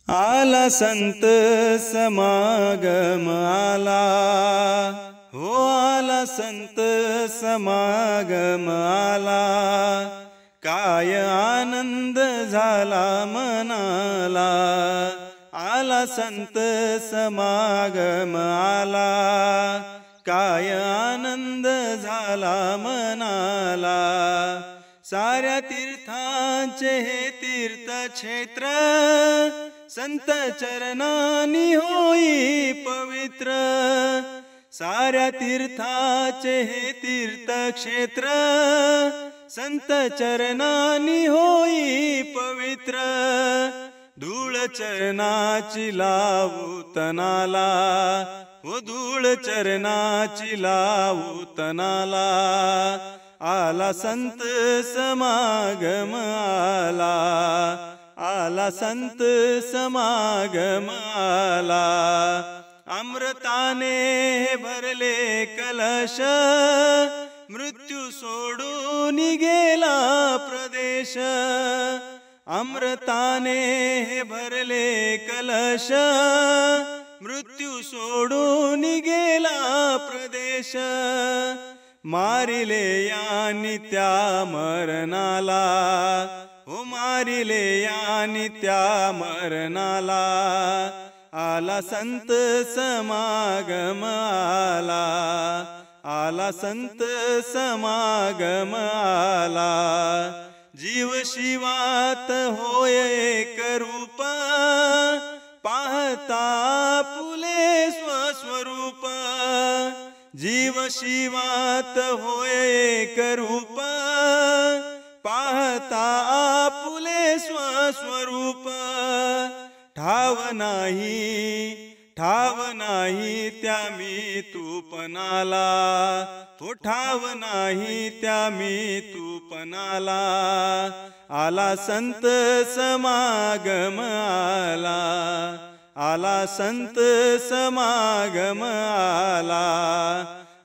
आला संत समागम आला, हो आला संत समागम आला, काय आनंद झाला मनाला। आला संत समागम आला, काय आनंद झाला मनाला। साऱ्या तीर्थांचे हे तीर्थक्षेत्र, संत चरणानी होई पवित्र। साऱ्या तीर्थाचे हे तीर्थक्षेत्र, संत चरणानी होई पवित्र। धूळ चरणाची लावू तनाला, हो धूळ चरणाची लावू तनाला। आला संत समागम आला, आला संत समागम आला। अमृताने भरले कलश, मृत्यू सोडून गेला प्रदेश। अमृताने भरले कलश, मृत्यू सोडून गेला प्रदेश। मारिले यानी त्या मरणाला, हो मारिले यानी त्या मरणाला। आला संत समागम आला, आला संत समागम आला। जीव शिवात होय एक रूप, पाहता फुले स्वस्वरूप। जीव शिवात होय एक रूप, पाहता फुले स्वस्वरूप। ठाव नाही त्या मी तूपनाला, तो ठाव नाही त्या मी तूपनाला। आला संत समागम आला, आला संत समागम आला।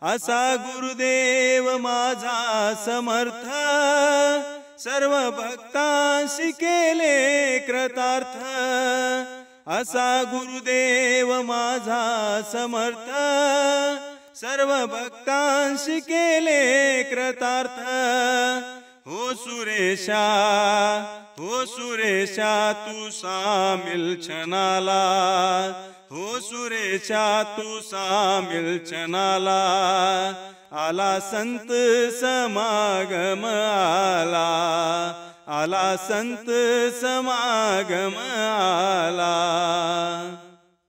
असा गुरुदेव माझा समर्थ, सर्व भक्तांशी केले कृतार्थ। असा गुरुदेव माझा समर्थ, सर्व भक्तांशी केले कृतार्थ। हो सुरेशा, हो सुरेशा तू सामील क्षणाला, हो सुरेशा तू सामील क्षणाला। आला संत समागम आला, आला संत समागम आला।